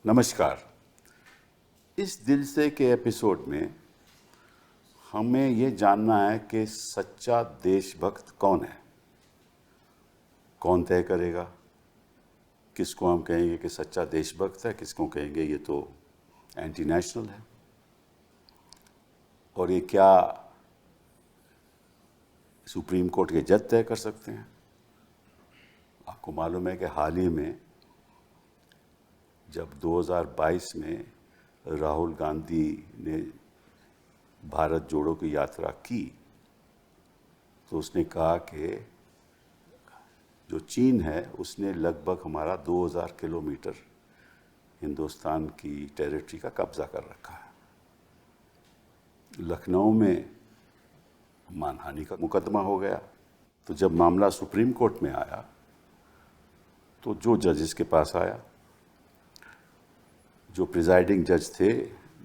नमस्कार। इस दिल से के एपिसोड में हमें ये जानना है कि सच्चा देशभक्त कौन है, कौन तय करेगा। किसको हम कहेंगे कि सच्चा देशभक्त है, किसको कहेंगे ये तो एंटी नेशनल है। और ये क्या सुप्रीम कोर्ट के जज तय कर सकते हैं। आपको मालूम है कि हाल ही में जब 2022 में राहुल गांधी ने भारत जोड़ो की यात्रा की तो उसने कहा कि जो चीन है उसने लगभग हमारा 2000 किलोमीटर हिंदुस्तान की टेरिटरी का कब्जा कर रखा है। लखनऊ में मानहानि का मुकदमा हो गया। तो जब मामला सुप्रीम कोर्ट में आया तो जो जजेस के पास आया, जो प्रिजाइडिंग जज थे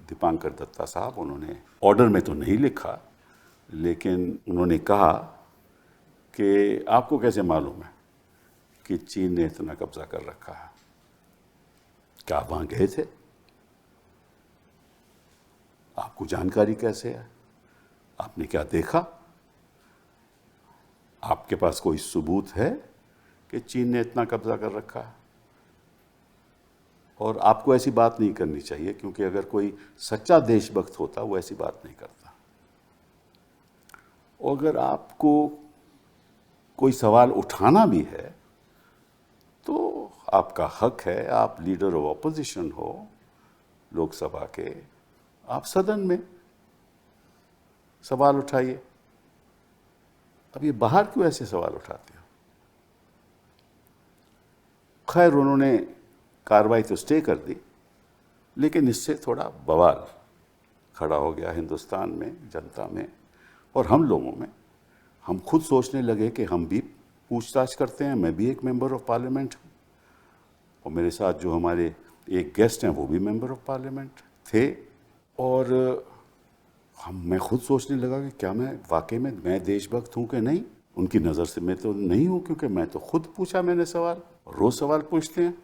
दीपांकर दत्ता साहब, उन्होंने ऑर्डर में तो नहीं लिखा लेकिन उन्होंने कहा कि आपको कैसे मालूम है कि चीन ने इतना कब्जा कर रखा है? क्या आप वहां गए थे? आपको जानकारी कैसे है? आपने क्या देखा? आपके पास कोई सबूत है कि चीन ने इतना कब्जा कर रखा है? और आपको ऐसी बात नहीं करनी चाहिए, क्योंकि अगर कोई सच्चा देशभक्त होता वो ऐसी बात नहीं करता। और अगर आपको कोई सवाल उठाना भी है तो आपका हक है। आप लीडर ऑफ ऑपोजिशन हो लोकसभा के, आप सदन में सवाल उठाइए। अब ये बाहर क्यों ऐसे सवाल उठाते हो? खैर, उन्होंने कार्रवाई तो स्टे कर दी, लेकिन इससे थोड़ा बवाल खड़ा हो गया हिंदुस्तान में, जनता में और हम लोगों में। हम खुद सोचने लगे कि हम भी पूछताछ करते हैं। मैं भी एक मेंबर ऑफ पार्लियामेंट हूँ और मेरे साथ जो हमारे एक गेस्ट हैं वो भी मेंबर ऑफ पार्लियामेंट थे। और मैं खुद सोचने लगा कि क्या मैं वाकई में मैं देशभक्त हूँ कि नहीं। उनकी नज़र से मैं तो नहीं हूँ, क्योंकि मैं तो खुद पूछा मैंने सवाल, रोज़ सवाल पूछते हैं।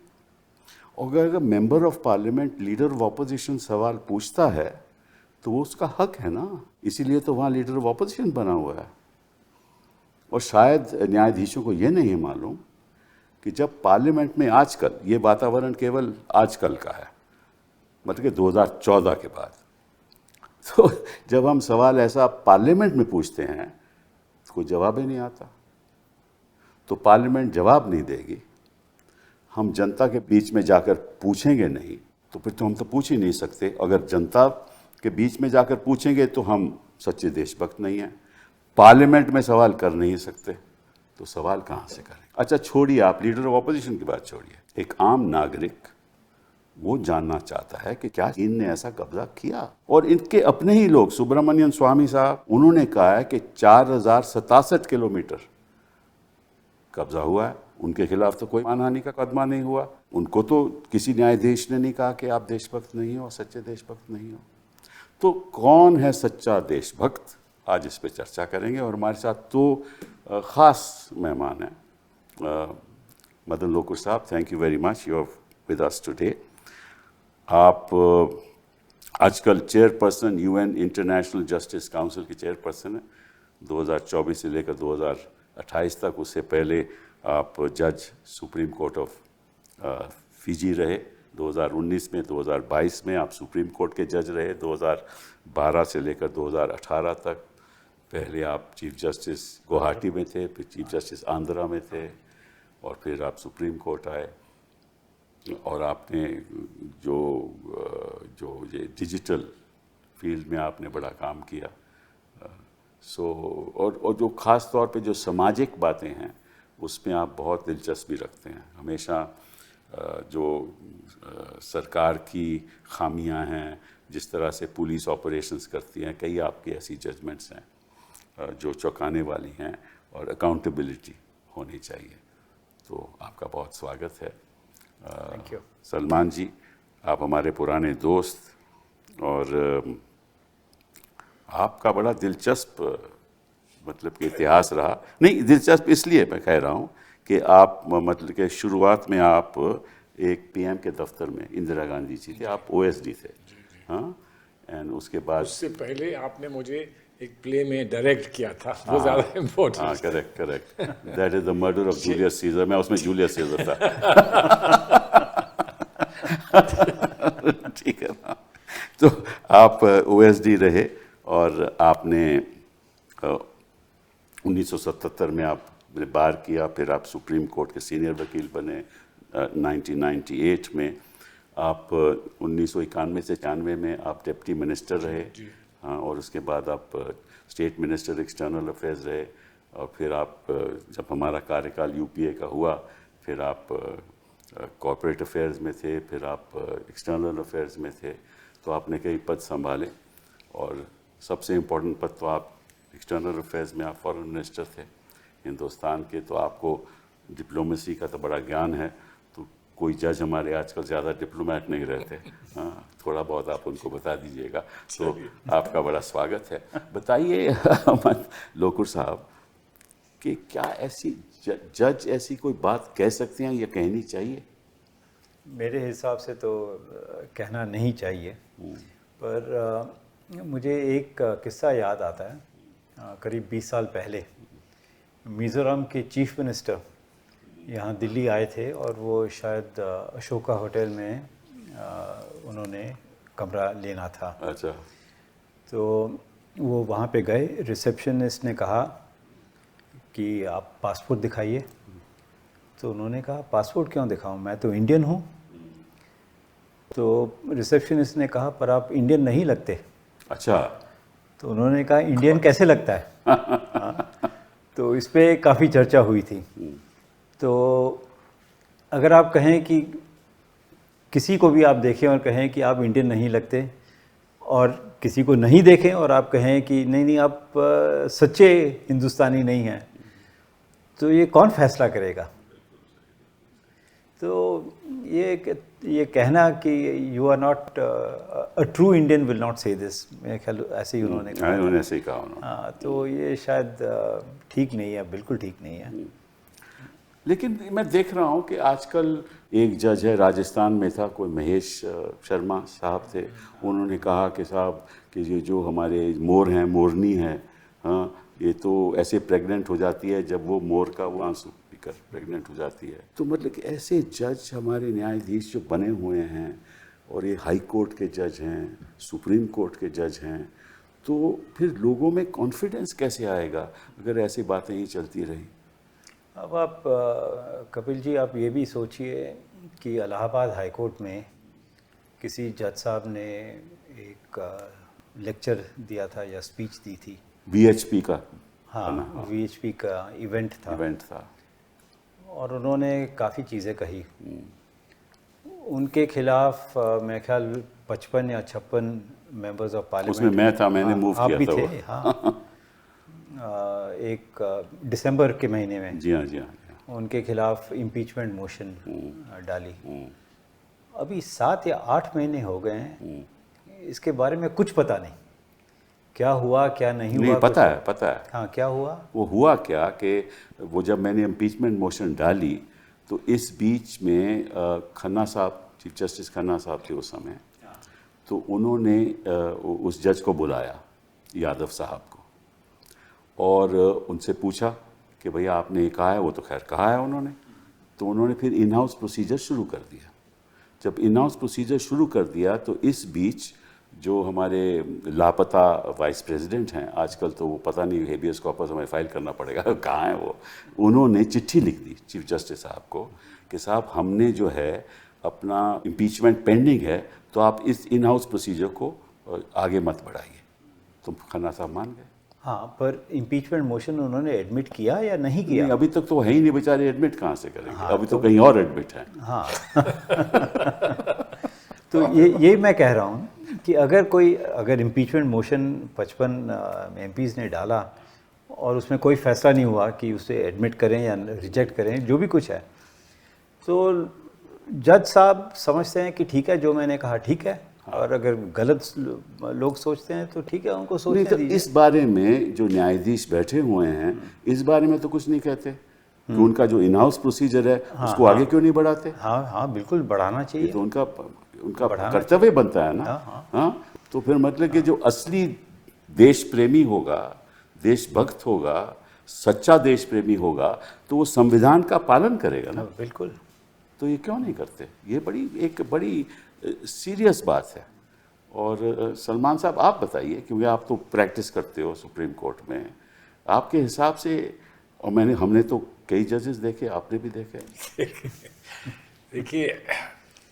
और अगर member of parliament leader of opposition सवाल पूछता है तो वो उसका हक है ना, इसीलिए तो वहाँ लीडर ऑफ ऑपोजिशन बना हुआ है। और शायद न्यायाधीशों को ये नहीं मालूम कि जब पार्लियामेंट में आजकल ये वातावरण केवल आजकल का है, मतलब कि 2014 के बाद, तो जब हम सवाल ऐसा पार्लियामेंट में पूछते हैं तो कोई जवाब ही नहीं आता। तो पार्लियामेंट जवाब नहीं देगी, हम जनता के बीच में जाकर पूछेंगे नहीं, तो फिर तो हम तो पूछ ही नहीं सकते। अगर जनता के बीच में जाकर पूछेंगे तो हम सच्चे देशभक्त नहीं हैं। पार्लियामेंट में सवाल कर नहीं सकते तो सवाल कहाँ से करें? अच्छा छोड़िए, आप लीडर ऑफ ऑपोजिशन की बात छोड़िए। एक आम नागरिक वो जानना चाहता है कि क्या चीन ने ऐसा कब्जा किया। और इनके अपने ही लोग, सुब्रमण्यम स्वामी साहब, उन्होंने कहा है कि 4067 किलोमीटर कब्जा हुआ है। उनके खिलाफ तो कोई मानहानि का कदमा नहीं हुआ। उनको तो किसी न्यायाधीश ने नहीं कहा कि आप देशभक्त नहीं हो, सच्चे देशभक्त नहीं हो। तो कौन है सच्चा देशभक्त? आज इस पे चर्चा करेंगे। और हमारे साथ तो ख़ास मेहमान हैं। मदन लोकुर साहब, thank you very much, you are with us today. आप आजकल chairperson UN international justice council की चेयरपर्सन हैं 2024 से लेकर 2028 तक। उससे पहले आप जज सुप्रीम कोर्ट ऑफ फिजी रहे 2019 में। 2022 में आप सुप्रीम कोर्ट के जज रहे, 2012 से लेकर 2018 तक। पहले आप चीफ जस्टिस गुवाहाटी में थे, फिर चीफ जस्टिस आंध्रा में थे और फिर आप सुप्रीम कोर्ट आए। और आपने जो ये डिजिटल फील्ड में आपने बड़ा काम किया। और जो ख़ास तौर पे जो सामाजिक बातें हैं उसमें आप बहुत दिलचस्पी रखते हैं। हमेशा जो सरकार की खामियां हैं, जिस तरह से पुलिस ऑपरेशंस करती हैं, कई आपकी ऐसी जजमेंट्स हैं जो चौंकाने वाली हैं और अकाउंटेबिलिटी होनी चाहिए। तो आपका बहुत स्वागत है। Thank you. सलमान जी, आप हमारे पुराने दोस्त और आपका बड़ा दिलचस्प मतलब कि इतिहास रहा। नहीं, दिलचस्प इसलिए मैं कह रहा हूँ कि आप मतलब कि शुरुआत में आप एक पीएम के दफ्तर में इंदिरा गांधी जी थे, आप ओएसडी थे, हाँ, एंड उसके बाद उससे पहले आपने मुझे एक प्ले में डायरेक्ट किया था, वो ज़्यादा हाँ, important. Correct, that is the murder of Julius Caesar, मैं उसमें जूलियस सीजर था। ठीक है ना। तो आप ओएसडी रहे और आपने 1977 में आपने बार किया, फिर आप सुप्रीम कोर्ट के सीनियर वकील बने। 1998 में आप 1991 से 91 में आप डिप्टी मिनिस्टर रहे, हाँ, और उसके बाद आप स्टेट मिनिस्टर एक्सटर्नल अफेयर्स रहे, और फिर आप जब हमारा कार्यकाल यूपीए का हुआ फिर आप कॉर्पोरेट अफेयर्स में थे, फिर आप एक्सटर्नल अफेयर्स में थे, तो आपने कई पद संभाले, और सबसे इम्पोर्टेंट पद तो आप एक्सटर्नल अफेयर्स में आप फॉरेन मिनिस्टर थे हिंदुस्तान के, तो आपको डिप्लोमेसी का तो बड़ा ज्ञान है। तो कोई जज हमारे आजकल ज़्यादा डिप्लोमेट नहीं रहते, हाँ, थोड़ा बहुत आप उनको बता दीजिएगा। तो आपका बड़ा स्वागत है। बताइए लोकुर साहब कि क्या ऐसी जज ऐसी कोई बात कह सकते हैं या कहनी चाहिए? मेरे हिसाब से तो कहना नहीं चाहिए, पर मुझे एक किस्सा याद आता है। करीब 20 साल पहले मिज़ोरम के चीफ मिनिस्टर यहाँ दिल्ली आए थे, और वो शायद अशोका होटल में उन्होंने कमरा लेना था। अच्छा। तो वो वहाँ पे गए, रिसेप्शनिस्ट ने कहा कि आप पासपोर्ट दिखाइए। तो उन्होंने कहा पासपोर्ट क्यों दिखाऊं, मैं तो इंडियन हूँ। तो रिसेप्शनिस्ट ने कहा पर आप इंडियन नहीं लगते। अच्छा। तो उन्होंने कहा इंडियन कैसे लगता है? हाँ, तो इस पे काफ़ी चर्चा हुई थी। तो अगर आप कहें कि किसी को भी आप देखें और कहें कि आप इंडियन नहीं लगते, और किसी को नहीं देखें और आप कहें कि नहीं आप सच्चे हिंदुस्तानी नहीं हैं, तो ये कौन फैसला करेगा? तो ये कहना कि you are not a true Indian will not say this, मेरे ख्याल ऐसे ही उन्होंने कहा। उन्होंने ऐसे ही कहा उन्होंने। हाँ, तो ये शायद ठीक नहीं है, बिल्कुल ठीक नहीं है। लेकिन मैं देख रहा हूँ कि आजकल एक जज है, राजस्थान में था, कोई महेश शर्मा साहब थे, उन्होंने कहा कि साहब कि ये जो हमारे मोर हैं, मोरनी है, हाँ, ये तो ऐसे प्रेग्नेंट हो जाती है जब वो मोर का वो आंसू पीकर प्रेग्नेंट हो जाती है। तो मतलब कि ऐसे जज हमारे न्यायाधीश जो बने हुए हैं, और ये हाई कोर्ट के जज हैं, सुप्रीम कोर्ट के जज हैं, तो फिर लोगों में कॉन्फिडेंस कैसे आएगा अगर ऐसी बातें ही चलती रही? अब आप कपिल जी, आप ये भी सोचिए कि इलाहाबाद हाई कोर्ट में किसी जज साहब ने एक लेक्चर दिया था या स्पीच दी थी, वीएचपी का, हाँ, वीएचपी का इवेंट था, और उन्होंने काफ़ी चीज़ें कही। उनके खिलाफ मेरे ख्याल 55 या 56 मेंबर्स ऑफ पार्लियामेंट, उसमें मैं था, मैंने मूव किया था। आप भी थे, हाँ। एक दिसंबर के महीने में, जी हाँ, उनके खिलाफ इम्पीचमेंट मोशन डाली। अभी 7 या 8 महीने हो गए हैं, इसके बारे में कुछ पता नहीं, क्या हुआ क्या नहीं हुआ। नहीं पता है। हाँ, क्या हुआ? वो हुआ क्या कि वो जब मैंने इम्पीचमेंट मोशन डाली, तो इस बीच में खन्ना साहब, चीफ जस्टिस खन्ना साहब थे उस समय, तो उन्होंने उस जज को बुलाया, यादव साहब को, और उनसे पूछा कि भैया आपने ये कहा है, वो तो खैर कहा है उन्होंने, तो उन्होंने फिर इन हाउस प्रोसीजर शुरू कर दिया। जब इन हाउस प्रोसीजर शुरू कर दिया, तो इस बीच जो हमारे लापता वाइस प्रेसिडेंट हैं, आजकल तो वो पता नहीं, हेबियस कॉर्पस हमें फाइल करना पड़ेगा, कहाँ है वो, उन्होंने चिट्ठी लिख दी चीफ जस्टिस साहब को कि साहब हमने जो है अपना इम्पीचमेंट पेंडिंग है, तो आप इस इन हाउस प्रोसीजर को आगे मत बढ़ाइए। तो खन्ना साहब मान गए। हाँ, पर इम्पीचमेंट मोशन उन्होंने एडमिट किया या नहीं किया? नहीं, अभी तक तो है ही नहीं, बेचारे एडमिट कहाँ से करेंगे। हाँ, अभी तो कहीं और एडमिट है। हाँ। तो ये मैं कह रहा हूँ कि अगर इम्पीचमेंट मोशन 55 एमपीज़ ने डाला और उसमें कोई फैसला नहीं हुआ कि उसे एडमिट करें या रिजेक्ट करें, जो भी कुछ है, तो जज साहब समझते हैं कि ठीक है, जो मैंने कहा ठीक है, और अगर गलत लोग सोचते हैं तो ठीक है, उनको सोचने नहीं, तो दीजिए। इस बारे में जो न्यायाधीश बैठे हुए हैं, इस बारे में तो कुछ नहीं कहते। कि उनका जो इन हाउस प्रोसीजर है उसको आगे क्यों नहीं बढ़ाते? हाँ हाँ, बिल्कुल बढ़ाना ये चाहिए। तो उनका कर्तव्य बनता है ना। हाँ, तो फिर मतलब कि जो असली देश प्रेमी होगा, देशभक्त होगा, सच्चा देश प्रेमी होगा, तो वो संविधान का पालन करेगा ना। बिल्कुल। तो ये क्यों नहीं करते? ये एक बड़ी सीरियस बात है। और सलमान साहब, आप बताइए, क्योंकि आप तो प्रैक्टिस करते हो सुप्रीम कोर्ट में, आपके हिसाब से, और हमने तो कई जजेस देखे, आपने भी देखे। देखिए,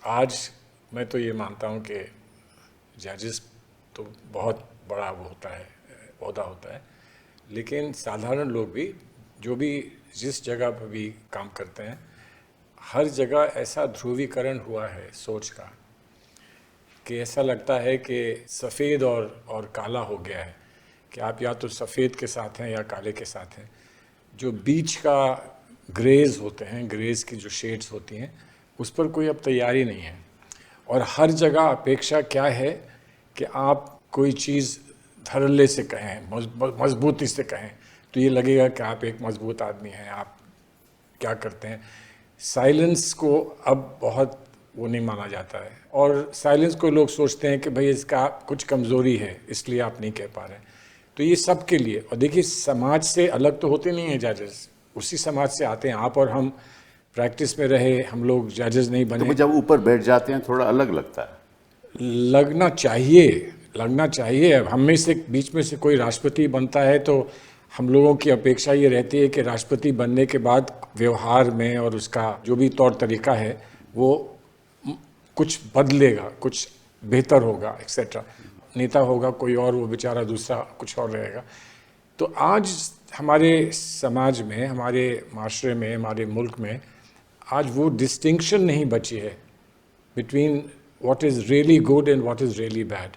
आज मैं तो ये मानता हूँ कि जजेस तो बहुत बड़ा वो होता है, ओहदा होता है, लेकिन साधारण लोग भी, जो भी जिस जगह पर भी काम करते हैं, हर जगह ऐसा ध्रुवीकरण हुआ है सोच का कि ऐसा लगता है कि सफ़ेद और काला हो गया है, कि आप या तो सफ़ेद के साथ हैं या काले के साथ हैं। जो बीच का ग्रेज होते हैं, ग्रेज की जो शेड्स होती हैं, उस पर कोई अब तैयारी नहीं है। और हर जगह अपेक्षा क्या है कि आप कोई चीज़ धड़ल्ले से कहें, मजबूती से कहें, तो ये लगेगा कि आप एक मजबूत आदमी हैं, आप क्या करते हैं। साइलेंस को अब बहुत वो नहीं माना जाता है, और साइलेंस को लोग सोचते हैं कि भाई इसका कुछ कमज़ोरी है, इसलिए आप नहीं कह पा रहे हैं। तो ये सब के लिए, और देखिए समाज से अलग तो होते नहीं हैं जजेस, उसी समाज से आते हैं। आप और हम प्रैक्टिस में रहे, हम लोग जजेस नहीं बने। तो जब ऊपर बैठ जाते हैं थोड़ा अलग लगता है। लगना चाहिए। अब हम में से बीच में से कोई राष्ट्रपति बनता है तो हम लोगों की अपेक्षा ये रहती है कि राष्ट्रपति बनने के बाद व्यवहार में और उसका जो भी तौर तरीका है वो कुछ बदलेगा, कुछ बेहतर होगा, एक्सेट्रा। नेता होगा कोई और, वो बेचारा दूसरा कुछ और रहेगा। तो आज हमारे समाज में, हमारे माशरे में, हमारे मुल्क में आज वो डिस्टिंक्शन नहीं बची है between what is really good and what is really bad.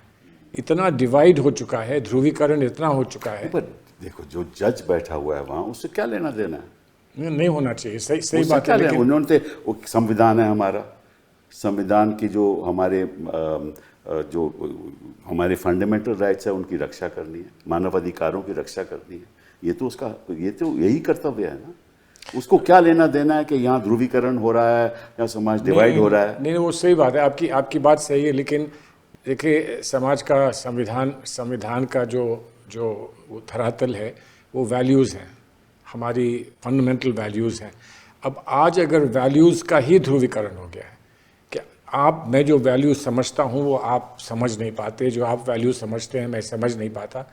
इतना डिवाइड हो चुका है, ध्रुवीकरण इतना हो चुका है। पर देखो, जो जज बैठा हुआ है वहाँ, उससे क्या लेना देना है? नहीं होना चाहिए, सही उससे बात क्या है। लेना? लेकिन उन्होंने वो संविधान है हमारा, संविधान की जो हमारे जो हमारे फंडामेंटल राइट्स है उनकी रक्षा करनी है, मानव अधिकारों की रक्षा करनी है। ये तो यही कर्तव्य है ना। उसको क्या लेना देना है कि यहाँ ध्रुवीकरण हो रहा है या समाज डिवाइड हो रहा है? नहीं, वो सही बात है, आपकी बात सही है। लेकिन देखिए, समाज का संविधान का जो धरातल है वो वैल्यूज़ हैं, हमारी फंडामेंटल वैल्यूज़ हैं। अब आज अगर वैल्यूज़ का ही ध्रुवीकरण हो गया है कि मैं जो वैल्यू समझता हूँ वो आप समझ नहीं पाते, जो आप वैल्यू समझते हैं मैं समझ नहीं पाता,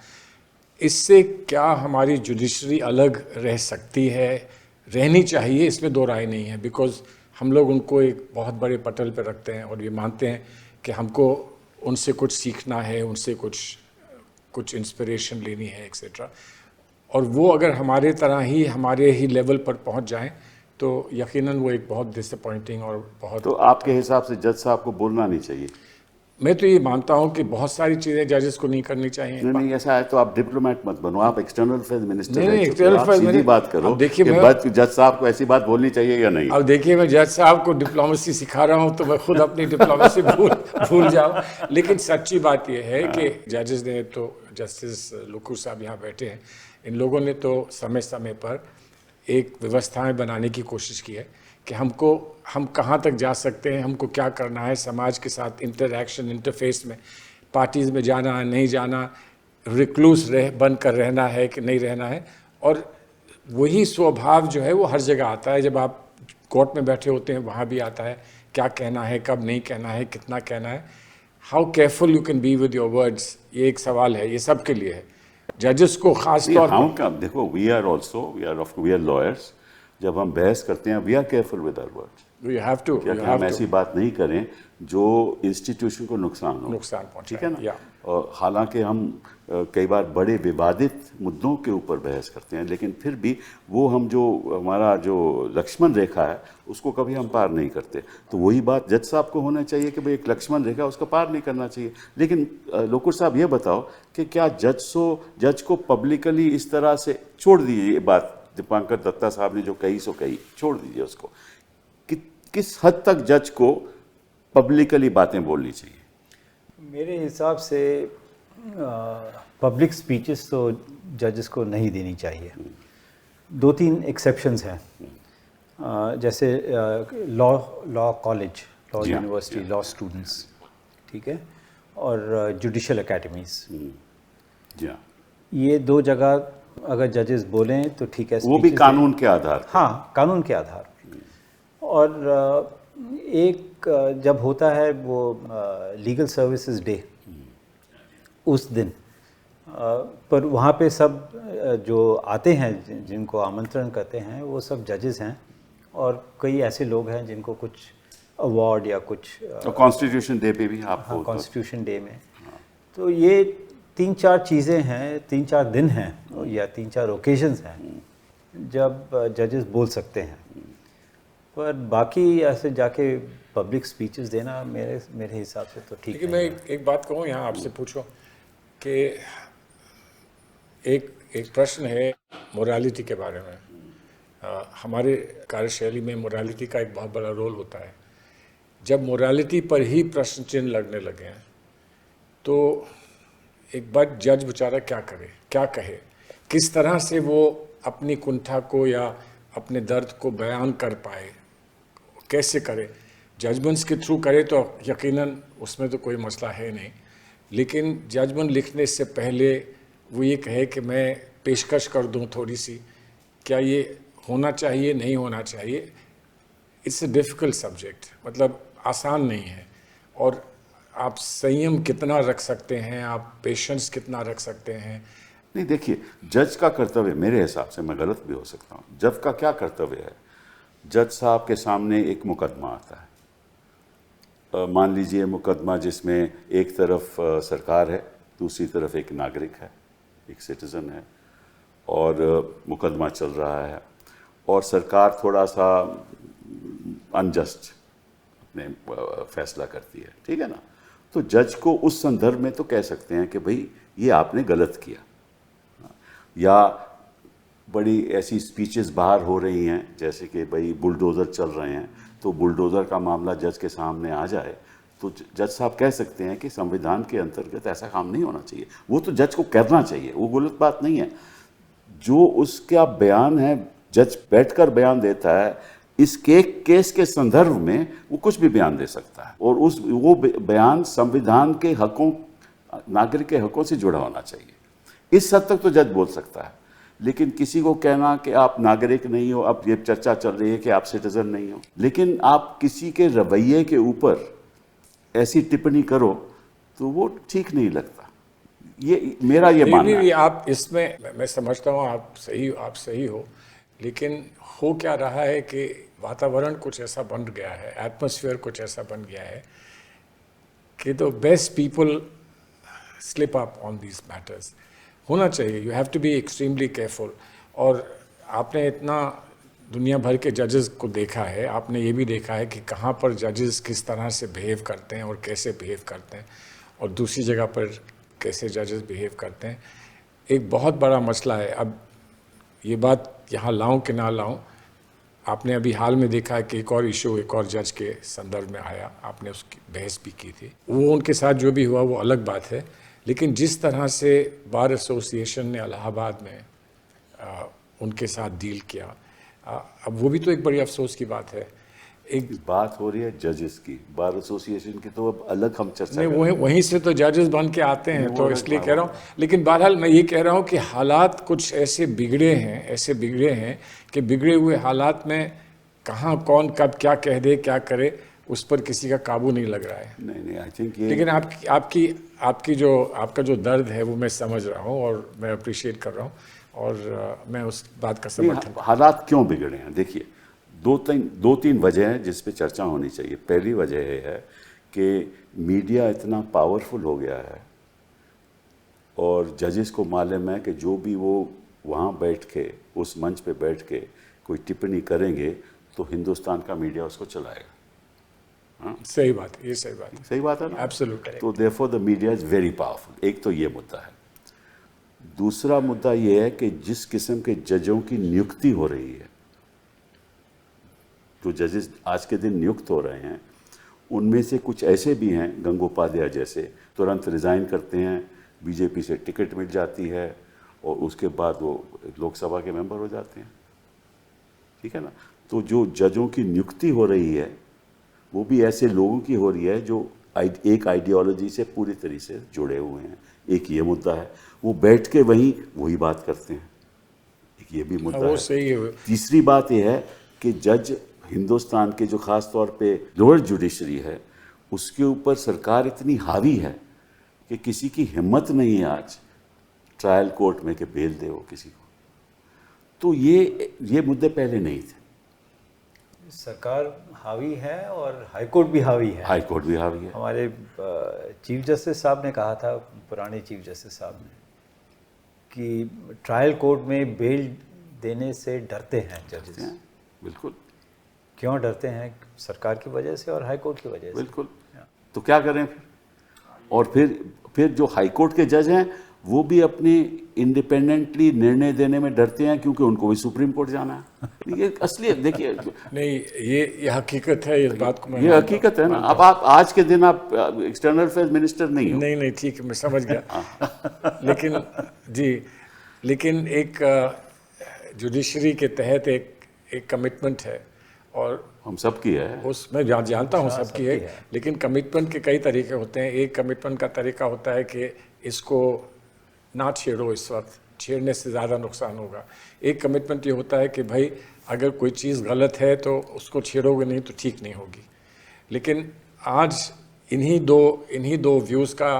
इससे क्या हमारी जुडिशरी अलग रह सकती है? रहनी चाहिए, इसमें दो राय नहीं है। बिकॉज हम लोग उनको एक बहुत बड़े पटल पर रखते हैं और ये मानते हैं कि हमको उनसे कुछ सीखना है, उनसे कुछ इंस्पिरेशन लेनी है, एक्सेट्रा। और वो अगर हमारे तरह ही, हमारे ही लेवल पर पहुंच जाएं तो यकीनन वो एक बहुत डिसअपॉइंटिंग और बहुत। तो आपके हिसाब से जज साहब को बोलना नहीं चाहिए? मैं तो ये मानता हूं कि बहुत सारी चीज़ें जजेस को नहीं करनी चाहिए। नहीं, ऐसा है तो आप डिप्लोमेट मत बनो, आप एक्सटर्नल अफेयर्स मिनिस्टर नहीं, रह चुके एक्सटर्नल हो। आप अफेयर्स सीधी बात करो देखिए, कि जज साहब को ऐसी बात बोलनी चाहिए या नहीं। अब देखिए, मैं जज साहब को डिप्लोमेसी सिखा रहा हूं तो मैं खुद अपनी डिप्लोमेसी भूल जाऊं। लेकिन सच्ची बात यह है कि जजेस ने तो, जस्टिस लुकूर साहब यहाँ बैठे हैं, इन लोगों ने तो समय समय पर एक व्यवस्थाएं बनाने की कोशिश की है कि हम कहाँ तक जा सकते हैं, हमको क्या करना है समाज के साथ इंटरैक्शन, इंटरफेस में, पार्टीज़ में जाना है नहीं जाना, रिक्लूस बन कर रहना है कि नहीं रहना है। और वही स्वभाव जो है वो हर जगह आता है। जब आप कोर्ट में बैठे होते हैं वहाँ भी आता है, क्या कहना है, कब नहीं कहना है, कितना कहना है, how careful you can be with your words, ये एक सवाल है, ये सबके लिए है। जजेस को खास तौर पर देखो, वी आर लॉयर्स, जब हम बहस करते हैं we are careful with our words. You have to, हम ऐसी बात नहीं करें जो इंस्टीट्यूशन को नुकसान पहुंचाए, ठीक है ना। और हालांकि हम कई बार बड़े विवादित मुद्दों के ऊपर बहस करते हैं, लेकिन फिर भी वो हमारा जो लक्ष्मण रेखा है उसको कभी हम पार नहीं करते। तो वही बात जज साहब को होना चाहिए कि भाई एक लक्ष्मण रेखा उसको पार नहीं करना चाहिए। लेकिन लोकुर साहब ये बताओ कि क्या जज को पब्लिकली इस तरह से छोड़ दीजिए, ये बात दीपांकर दत्ता साहब ने जो कही सो कही, छोड़ दीजिए उसको। किस हद तक जज को पब्लिकली बातें बोलनी चाहिए? मेरे हिसाब से पब्लिक स्पीचेस तो जजेस को नहीं देनी चाहिए। 2-3 एक्सेप्शंस हैं। जैसे लॉ कॉलेज, लॉ जी हाँ, यूनिवर्सिटी, लॉ स्टूडेंट्स, ठीक है, और जुडिशल एकेडमीज़, जी हाँ, ये 2 जगह अगर जजेस बोलें तो ठीक है, वो भी speeches कानून के आधार पर। हाँ, कानून के आधार पर। और एक जब होता है वो लीगल सर्विसेज डे, उस दिन पर वहाँ पे सब जो आते हैं, जिनको आमंत्रण करते हैं, वो सब जजेस हैं और कई ऐसे लोग हैं जिनको कुछ अवार्ड या कुछ तो कॉन्स्टिट्यूशन डे पे भी आपको हाँ, कॉन्स्टिट्यूशन डे में। तो ये 3-4 चीज़ें हैं, 3-4 दिन हैं या 3-4 ओकेजन्स हैं जब जजेस बोल सकते हैं। पर बाकी ऐसे जाके पब्लिक स्पीचेस देना मेरे हिसाब से तो ठीक लेकिन नहीं मैं है। एक बात कहूँ यहाँ आपसे पूछो कि एक प्रश्न है मोरालिटी के बारे में। हमारे कार्यशैली में मोरालिटी का एक बहुत बड़ा रोल होता है। जब मोरालिटी पर ही प्रश्न चिन्ह लगने लगे हैं तो एक बार जज बेचारा क्या करे, क्या कहे, किस तरह से वो अपनी कुंठा को या अपने दर्द को बयान कर पाए, कैसे करे। जजमेंट्स के थ्रू करे तो यकीनन उसमें तो कोई मसला है नहीं, लेकिन जजमेंट लिखने से पहले वो ये कहे कि मैं पेशकश कर दूं थोड़ी सी, क्या ये होना चाहिए, नहीं होना चाहिए। इट्स अ डिफ़िकल्ट सब्जेक्ट, मतलब आसान नहीं है। और आप संयम कितना रख सकते हैं, आप पेशेंस कितना रख सकते हैं। नहीं, देखिए, जज का कर्तव्य, मेरे हिसाब से, मैं गलत भी हो सकता हूँ, जज का क्या कर्तव्य है? जज साहब के सामने एक मुकदमा आता है। मान लीजिए मुकदमा जिसमें एक तरफ सरकार है, दूसरी तरफ एक नागरिक है, एक सिटीज़न है, और मुकदमा चल रहा है और सरकार थोड़ा सा अनजस्ट अपने फैसला करती है, ठीक है ना। तो जज को उस संदर्भ में तो कह सकते हैं कि भाई ये आपने गलत किया, या बड़ी ऐसी स्पीचेस बाहर हो रही हैं जैसे कि भाई बुलडोज़र चल रहे हैं, तो बुलडोज़र का मामला जज के सामने आ जाए तो जज साहब कह सकते हैं कि संविधान के अंतर्गत ऐसा काम नहीं होना चाहिए। वो तो जज को करना चाहिए, वो गलत बात नहीं है। जो उसका बयान है, जज बैठकर बयान देता है, इस केस के संदर्भ में वो कुछ भी बयान दे सकता है और वो बयान संविधान के हकों, नागरिक के हकों से जुड़ा होना चाहिए। इस हद तक तो जज बोल सकता है। लेकिन किसी को कहना कि आप नागरिक नहीं हो, अब ये चर्चा चल रही है कि आप सिटीजन नहीं हो, लेकिन आप किसी के रवैये के ऊपर ऐसी टिप्पणी करो तो वो ठीक नहीं लगता। ये मेरा ये मानना है। आप इसमें मैं समझता हूँ आप सही हो, लेकिन हो क्या रहा है कि वातावरण कुछ ऐसा बन गया है, एटमॉस्फेयर कुछ ऐसा बन गया है कि the best people slip up on these matters. होना चाहिए, you have to be extremely careful. और आपने इतना दुनिया भर के जजेस को देखा है, आपने ये भी देखा है कि कहाँ पर जजेस किस तरह से बिहेव करते हैं और कैसे बिहेव करते हैं, और दूसरी जगह पर कैसे जजेस बिहेव करते हैं। एक बहुत बड़ा मसला है। अब ये बात यहाँ लाऊं कि ना लाऊं, आपने अभी हाल में देखा है कि एक और इशू एक और जज के संदर्भ में आया, आपने उसकी बहस भी की थी। वो उनके साथ जो भी हुआ वो अलग बात है, लेकिन जिस तरह से बार एसोसिएशन ने इलाहाबाद में उनके साथ डील किया, अब वो भी तो एक बड़ी अफसोस की बात है। एक बात हो रही है जजेस की, बार एसोसिएशन की तो अब अलग हम चर्चा नहीं, वहीं से तो जजेस बन के आते हैं, तो इसलिए कह रहा हूँ। लेकिन बहरहाल मैं ये कह रहा हूँ कि हालात कुछ ऐसे बिगड़े हैं कि बिगड़े हुए हालात में कहाँ कौन कब क्या कह दे, क्या करे, उस पर किसी का काबू नहीं लग रहा है। नहीं, आई थिंक ये, लेकिन आपका जो दर्द है वो मैं समझ रहा हूँ और मैं अप्रिशिएट कर रहा हूँ, और मैं उस बात का समर्थन। हालात क्यों बिगड़े हैं? देखिए, दो तीन वजह हैं जिस पे चर्चा होनी चाहिए। पहली वजह ये है कि मीडिया इतना पावरफुल हो गया है और जजेस को मालूम है कि जो भी वो वहाँ बैठ के, उस मंच पे बैठ के कोई टिप्पणी करेंगे तो हिंदुस्तान का मीडिया उसको चलाएगा। हाँ, सही बात है, ये सही बात है ना? एब्सोल्युटली। तो therefore the media is very powerful. एक तो ये मुद्दा है। दूसरा मुद्दा ये है कि जिस किस्म के जजों की नियुक्ति हो रही है, जो जजेस आज के दिन नियुक्त हो रहे हैं, उनमें से कुछ ऐसे भी हैं, गंगोपाध्याय जैसे, तुरंत रिज़ाइन करते हैं, बीजेपी से टिकट मिल जाती है और उसके बाद वो लोकसभा के मेंबर हो जाते हैं। ठीक है ना। तो जो जजों की नियुक्ति हो रही है वो भी ऐसे लोगों की हो रही है जो एक आइडियोलॉजी से पूरी तरह से जुड़े हुए हैं। एक ये मुद्दा है, वो बैठ के वही बात करते हैं, एक ये भी मुद्दा वो है। सही है। तीसरी बात ये है कि जज हिंदुस्तान के जो खास तौर पे लोअर जुडिशरी है उसके ऊपर सरकार इतनी हावी है कि किसी की हिम्मत नहीं है आज ट्रायल कोर्ट में कि बेल दे वो किसी को। तो ये मुद्दे पहले नहीं थे। सरकार हावी है और हाई कोर्ट भी हावी है। हाई कोर्ट भी हावी है। हमारे चीफ जस्टिस साहब ने कहा था, पुराने चीफ जस्टिस साहब ने, कि ट्रायल कोर्ट में बेल देने से डरते हैं जजेस। बिल्कुल। क्यों डरते हैं? सरकार की वजह से और हाई कोर्ट की वजह से। बिल्कुल। तो क्या करें फिर? और फिर जो हाई कोर्ट के जज हैं वो भी अपनी इंडिपेंडेंटली निर्णय देने में डरते हैं क्योंकि उनको भी सुप्रीम कोर्ट जाना है। ये असलियत देखिए। नहीं, ये हकीकत है, इस बात को मैं ये हकीकत है ना। अब आप आज के दिन आप एक्सटर्नल अफेयर्स मिनिस्टर नहीं हो। नहीं ठीक है, मैं समझ गया। लेकिन एक जुडिशरी के तहत एक कमिटमेंट है और हम सबकी है। मैं जानता हूँ सबकी है, लेकिन कमिटमेंट के कई तरीके होते हैं। एक कमिटमेंट का तरीका होता है कि इसको ना छेड़ो, इस वक्त छेड़ने से ज़्यादा नुकसान होगा। एक कमिटमेंट ये होता है कि भाई अगर कोई चीज़ गलत है तो उसको छेड़ोगे नहीं तो ठीक नहीं होगी। लेकिन आज इन्हीं दो व्यूज़ का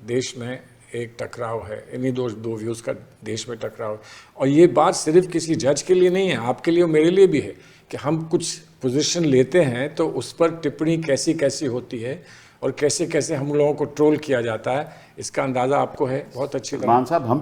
देश में एक टकराव है, इन्हीं दो व्यूज़ का देश में टकराव है। और ये बात सिर्फ किसी जज के लिए नहीं है, आपके लिए और मेरे लिए भी है कि हम कुछ पोजीशन लेते हैं तो उस पर टिप्पणी कैसी होती है और कैसे हम लोगों को ट्रोल किया जाता है, इसका अंदाज़ा आपको है बहुत अच्छी तरह। मान साहब, हम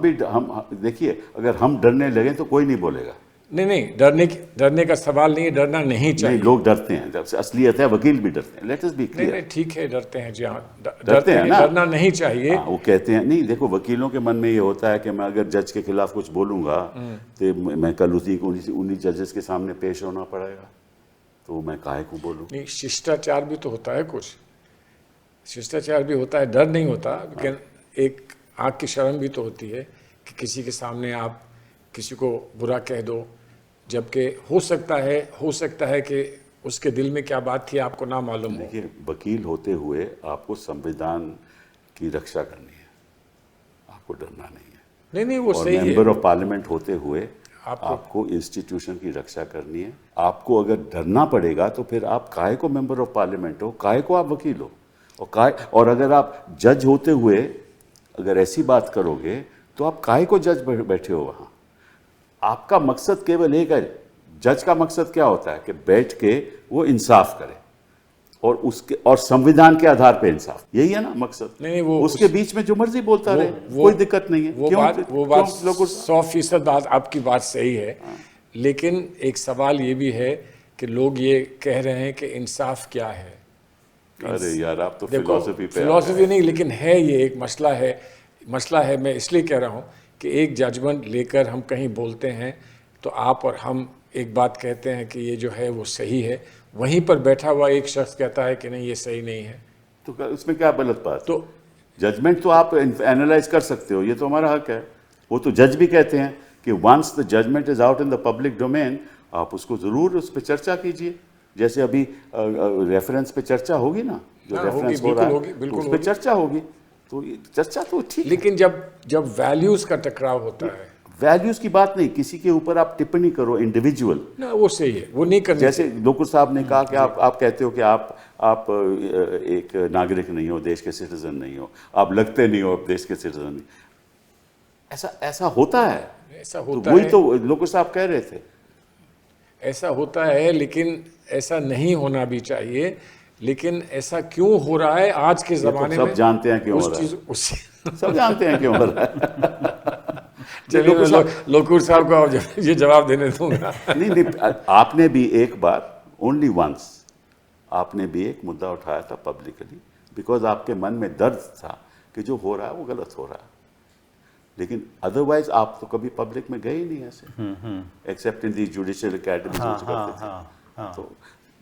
देखिए, अगर हम डरने लगे तो कोई नहीं बोलेगा। नहीं, डरने का सवाल नहीं है, डरना नहीं चाहिए। नहीं, लोग डरते हैं, जब से असलियत है वकील भी डरते हैं। Let us B clear. नहीं ठीक है, डरते हैं जी, हाँ डरते हैं ना। डरना नहीं चाहिए। वो कहते हैं नहीं, देखो वकीलों के मन में ये होता है कि मैं अगर जज के खिलाफ कुछ बोलूंगा तो मैं कल उन्हीं जजेस के सामने पेश होना पड़ेगा, तो मैं काहे को बोलूं। नहीं, शिष्टाचार भी तो होता है, कुछ शिष्टाचार भी होता है, डर नहीं होता। लेकिन एक आँख की शर्म भी तो होती है कि किसी के सामने आप किसी को बुरा कह दो, जबकि हो सकता है कि उसके दिल में क्या बात थी आपको ना मालूम हो। देखिए, वकील होते हुए आपको संविधान की रक्षा करनी है, आपको डरना नहीं है। नहीं वो सही है। मेंबर ऑफ पार्लियामेंट होते हुए आपको इंस्टीट्यूशन की रक्षा करनी है। आपको अगर डरना पड़ेगा तो फिर आप काहे को मेंबर ऑफ पार्लियामेंट हो, काहे को आप वकील हो, और अगर आप जज होते हुए अगर ऐसी बात करोगे तो आप काहे को जज बैठे हो वहाँ। आपका मकसद केवल एक है। जज का मकसद क्या होता है कि बैठ के वो इंसाफ करे और संविधान के आधार पे इंसाफ, यही है ना मकसद। नहीं, वो उसके बीच में जो मर्जी बोलता रहे, कोई दिक्कत नहीं है। वो बात 100% बात आपकी बात सही है। लेकिन एक सवाल ये भी है कि लोग ये कह रहे हैं कि इंसाफ क्या है। अरे यार, आप तो फिलॉसफी नहीं, लेकिन है, ये एक मसला है। मैं इसलिए कह रहा हूँ कि एक जजमेंट लेकर हम कहीं बोलते हैं तो आप और हम एक बात कहते हैं कि ये जो है वो सही है, वहीं पर बैठा हुआ एक शख्स कहता है कि नहीं ये सही नहीं है, तो उसमें क्या गलत बात? तो जजमेंट तो आप एनालाइज कर सकते हो, ये तो हमारा हक है। वो तो जज भी कहते हैं कि once the judgment is out in the public domain, आप उसको ज़रूर उस पर चर्चा कीजिए। जैसे अभी रेफरेंस पे चर्चा होगी ना, जो रेफरेंस हो रहा है उस पर चर्चा होगी, तो ये चर्चा तो ठीक। लेकिन जब वैल्यूज का टकराव होता है, वैल्यूज की बात नहीं, किसी के ऊपर आप टिप्पणी करो इंडिविजुअल ना, वो सही है, वो नहीं करनी। जैसे लोकुर साहब ने कहा कि आप कहते हो कि आप एक नागरिक नहीं हो, देश के सिटीजन नहीं हो, आप लगते नहीं हो आप देश के सिटीजन नहीं। ऐसा होता है, ऐसा होता है। वही है, तो लोकुर साहब कह रहे थे, ऐसा होता है। लेकिन ऐसा नहीं होना भी चाहिए। लेकिन ऐसा क्यों हो रहा है आज के ज़माने में? सब जानते हैं क्यों हो रहा है। सब जानते हैं क्यों हो रहा है। चलिए, लोकुर साहब को ये जवाब देने दूंगा। नहीं, आपने भी एक बार, ओनली वंस, आपने भी एक मुद्दा उठाया था पब्लिकली, बिकॉज आपके मन में दर्द था कि जो हो रहा है वो गलत हो रहा है। लेकिन अदरवाइज आप तो कभी पब्लिक में गए ही नहीं ऐसे, एक्सेप्ट इन दी जुडिशियल एकेडमी। तो